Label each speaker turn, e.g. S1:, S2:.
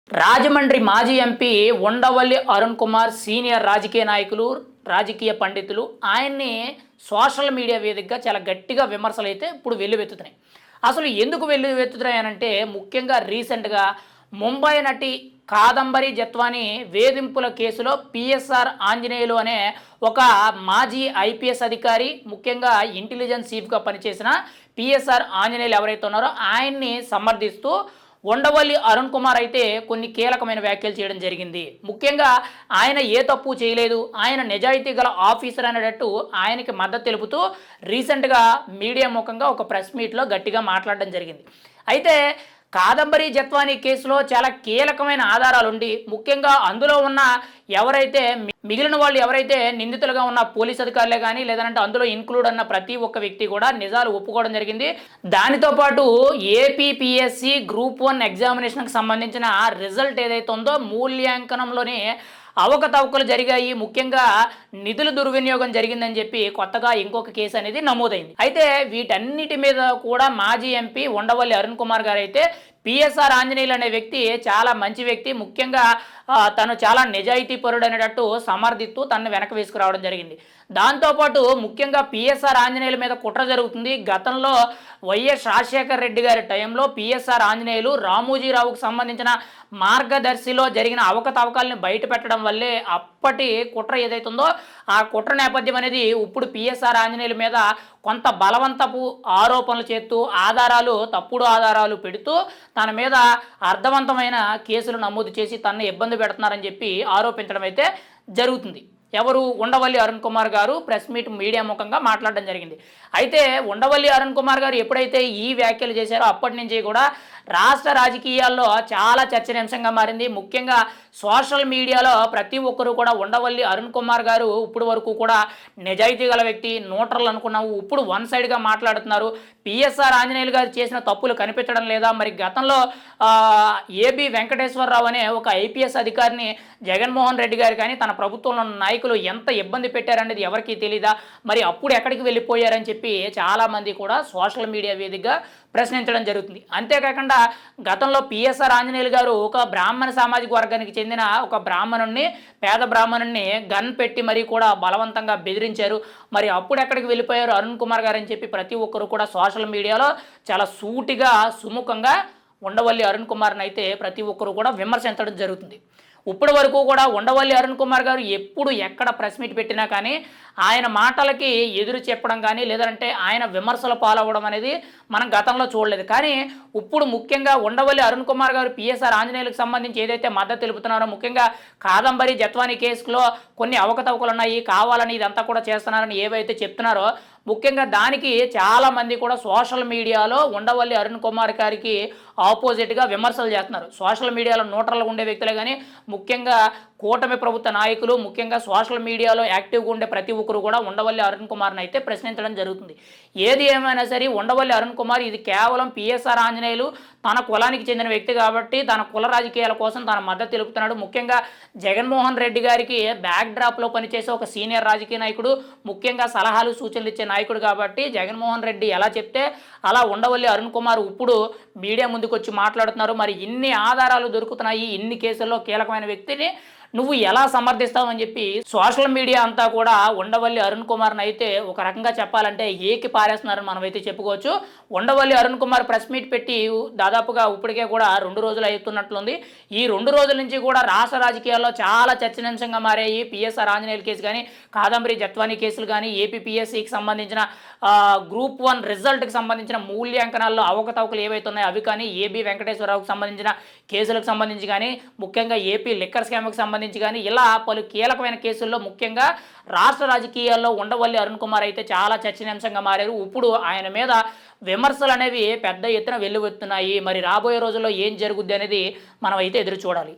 S1: రాజమండ్రి మాజీ MP Undavalli Arun Kumar senior రాజకీయ నాయకులు, రాజకీయ పండితులు ఆయన్ని సోషల్ మీడియా వేదికగా చాలా గట్టిగా విమర్శలు అయితే ఇప్పుడు వెల్లువెత్తుతున్నాయి. అసలు ఎందుకు వెల్లువెత్తుతున్నాయనంటే ముఖ్యంగా రీసెంట్గా ముంబై నటి కాదంబరి జత్వాని వేధింపుల కేసులో పిఎస్ఆర్ ఆంజనేయులు అనే ఒక మాజీ ఐపీఎస్ అధికారి, ముఖ్యంగా ఇంటెలిజెన్స్ చీఫ్గా పనిచేసిన పిఎస్ఆర్ ఆంజనేయులు ఎవరైతే ఉన్నారో ఆయన్ని సమర్థిస్తూ ఉండవల్లి అరుణ్ కుమార్ అయితే కొన్ని కీలకమైన వ్యాఖ్యలు చేయడం జరిగింది. ముఖ్యంగా ఆయన ఏ తప్పు చేయలేదు, ఆయన నిజాయితీ గల ఆఫీసర్ అనేటట్టు ఆయనకి మద్దతు తెలుపుతూ రీసెంట్గా మీడియా ముఖంగా ఒక ప్రెస్ మీట్లో గట్టిగా మాట్లాడడం జరిగింది. అయితే కాదంబరి జత్వానీ కేసులో చాలా కీలకమైన ఆధారాలుండి, ముఖ్యంగా అందులో ఉన్న ఎవరైతే మిగిలిన వాళ్ళు ఎవరైతే నిందితులుగా ఉన్న పోలీస్ అధికారులే కానీ లేదంటే అందులో ఇన్క్లూడ్ అన్న ప్రతి ఒక్క వ్యక్తి కూడా నిజాలు ఒప్పుకోవడం జరిగింది. దానితో పాటు ఏపీపీఎస్సి గ్రూప్ 1 ఎగ్జామినేషన్కి సంబంధించిన రిజల్ట్ ఏదైతే ఉందో మూల్యాంకనంలోనే అవకతవకలు జరిగాయి, ముఖ్యంగా నిధుల దుర్వినియోగం జరిగిందని చెప్పి కొత్తగా ఇంకొక కేసు అనేది నమోదైంది. అయితే వీటన్నిటి మీద కూడా మాజీ ఎంపీ ఉండవల్లి అరుణ్ కుమార్ గారు అయితే పిఎస్ఆర్ ఆంజనేయులు అనే వ్యక్తి చాలా మంచి వ్యక్తి, ముఖ్యంగా తను చాలా నిజాయితీ పరుడు అనేటట్టు సమర్థిస్తూ తనను వెనక వేసుకురావడం జరిగింది. దాంతోపాటు ముఖ్యంగా పిఎస్ఆర్ ఆంజనేయుల మీద కుట్ర జరుగుతుంది. గతంలో వైఎస్ రాజశేఖర రెడ్డి గారి టైంలో పిఎస్ఆర్ ఆంజనేయులు రామోజీరావుకు సంబంధించిన మార్గదర్శిలో జరిగిన అవకతవకాలను బయట పెట్టడం వల్లే అప్పటి కుట్ర ఏదైతుందో ఆ కుట్ర నేపథ్యం అనేది ఇప్పుడు పిఎస్ఆర్ ఆంజనేయుల మీద కొంత బలవంతపు ఆరోపణలు చేస్తూ తప్పుడు ఆధారాలు పెడుతూ తన మీద అర్థవంతమైన కేసులు నమోదు చేసి తనను ఇబ్బంది పెడుతున్నారని చెప్పి ఆరోపించడం అయితే జరుగుతుంది. ఎవరు? ఉండవల్లి అరుణ్ కుమార్ గారు ప్రెస్ మీట్ మీడియా ముఖంగా మాట్లాడడం జరిగింది. అయితే ఉండవల్లి అరుణ్ కుమార్ గారు ఎప్పుడైతే ఈ వ్యాఖ్యలు చేశారో అప్పటి నుంచి కూడా రాష్ట్ర రాజకీయాల్లో చాలా చర్చనీయాంశంగా మారింది. ముఖ్యంగా సోషల్ మీడియాలో ప్రతి ఒక్కరూ కూడా ఉండవల్లి అరుణ్ కుమార్ గారు ఇప్పుడు వరకు కూడా నిజాయితీ గల వ్యక్తి, న్యూట్రల్ అనుకున్నాము, ఇప్పుడు వన్ సైడ్గా మాట్లాడుతున్నారు, పిఎస్ఆర్ ఆంజనేయులు గారు చేసిన తప్పులు కనిపించడం లేదా, మరి గతంలో ఏబి వెంకటేశ్వరరావు అనే ఒక ఐపీఎస్ అధికారిని జగన్మోహన్ రెడ్డి గారు కానీ తన ప్రభుత్వంలో ఉన్న నాయకులు ఎంత ఇబ్బంది పెట్టారనేది ఎవరికీ తెలీదా, మరి అప్పుడు ఎక్కడికి వెళ్ళిపోయారని చెప్పి చాలామంది కూడా సోషల్ మీడియా వేదికగా ప్రశ్నించడం జరుగుతుంది. అంతేకాకుండా గతంలో పిఎస్ఆర్ ఆంజనేయులు గారు ఒక బ్రాహ్మణ సామాజిక వర్గానికి చెందిన ఒక పేద బ్రాహ్మణుణ్ణి గన్ పెట్టి మరీ కూడా బలవంతంగా బెదిరించారు, మరి అప్పుడు ఎక్కడికి వెళ్ళిపోయారు అరుణ్ కుమార్ గారు అని చెప్పి ప్రతి ఒక్కరు కూడా సోషల్ మీడియాలో చాలా సూటిగా సుముఖంగా ఉండవల్లి అరుణ్ కుమార్ని అయితే ప్రతి ఒక్కరు కూడా విమర్శించడం జరుగుతుంది. ఇప్పటి వరకు కూడా ఉండవల్లి అరుణ్ కుమార్ గారు ఎప్పుడు ఎక్కడ ప్రెస్ మీట్ పెట్టినా కానీ ఆయన మాటలకి ఎదురు చెప్పడం కానీ లేదంటే ఆయన విమర్శలు పాలవ్వడం అనేది మనం గతంలో చూడలేదు. కానీ ఇప్పుడు ముఖ్యంగా ఉండవల్లి అరుణ్ కుమార్ గారు పిఎస్ఆర్ ఆంజనేయులకు సంబంధించి ఏదైతే మద్దతు తెలుపుతున్నారో, ముఖ్యంగా కాదంబరి జత్వానీ కేసులో కొన్ని అవకతవకలు ఉన్నాయి, కావాలని ఇదంతా కూడా చేస్తున్నారని ఏవైతే చెప్తున్నారో ముఖ్యంగా దానికి చాలామంది కూడా సోషల్ మీడియాలో ఉండవల్లి అరుణ్ కుమార్ గారికి ఆపోజిట్గా విమర్శలు చేస్తున్నారు. సోషల్ మీడియాలో న్యూట్రల్గా ఉండే వ్యక్తులే కానీ ముఖ్యంగా కూటమి ప్రభుత్వ నాయకులు, ముఖ్యంగా సోషల్ మీడియాలో యాక్టివ్గా ఉండే ప్రతి ఒక్కరు కూడా ఉండవల్లి అరుణ్ కుమార్ని అయితే ప్రశ్నించడం జరుగుతుంది. ఏది ఏమైనా సరే ఉండవల్లి అరుణ్ కుమార్ ఇది కేవలం పిఎస్ఆర్ ఆంజనేయులు తన కులానికి చెందిన వ్యక్తి కాబట్టి తన కుల రాజకీయాల కోసం తన మద్దతు తెలుపుతున్నాడు. ముఖ్యంగా జగన్మోహన్ రెడ్డి గారికి బ్యాక్ డ్రాప్లో పనిచేసే ఒక సీనియర్ రాజకీయ నాయకుడు, ముఖ్యంగా సలహాలు సూచనలు ఇచ్చే నాయకుడు కాబట్టి జగన్మోహన్ రెడ్డి ఎలా చెప్తే అలా ఉండవల్లి అరుణ్ కుమార్ ఇప్పుడు మీడియా ముందుకు వచ్చి మాట్లాడుతున్నారు. మరి ఇన్ని ఆధారాలు దొరుకుతున్నాయి, ఇన్ని కేసుల్లో కీలకమైన వ్యక్తిని నువ్వు ఎలా సమర్థిస్తావని చెప్పి సోషల్ మీడియా అంతా కూడా ఉండవల్లి అరుణ్ కుమార్ని అయితే ఒక రకంగా చెప్పాలంటే ఏకి పారేస్తున్నారని మనమైతే చెప్పుకోవచ్చు. ఉండవల్లి అరుణ్ కుమార్ ప్రెస్ మీట్ పెట్టి దాదాపుగా ఇప్పటికే కూడా 2 రోజులు అవుతున్నట్లుంది. ఈ 2 రోజుల నుంచి కూడా రాష్ట్ర రాజకీయాల్లో చాలా చర్చనీయాంశంగా మారాయి. పిఎస్ఆర్ ఆంజనేయుల కేసు కానీ, కాదంబరి జత్వానీ కేసులు కానీ, ఏపీపీఎస్సికి సంబంధించిన గ్రూప్ 1 రిజల్ట్కి సంబంధించిన మూల్యాంకనాల్లో అవకతవకలు ఏవైతే ఉన్నాయో అవి కానీ, ఏబి వెంకటేశ్వరరావుకి సంబంధించిన కేసులకు సంబంధించి కానీ, ముఖ్యంగా ఏపీ లిక్కర్ స్కామ్కి సంబంధించి కానీ ఇలా పలు కీలకమైన కేసుల్లో ముఖ్యంగా రాష్ట్ర రాజకీయాల్లో ఉండవల్లి అరుణ్ కుమార్ అయితే చాలా చర్చనీయాంశంగా మారారు. ఇప్పుడు ఆయన మీద విమర్శలు అనేవి పెద్ద ఎత్తున వెల్లువెత్తున్నాయి. మరి రాబోయే రోజుల్లో ఏం జరుగుద్ది అనేది మనం అయితే ఎదురు చూడాలి.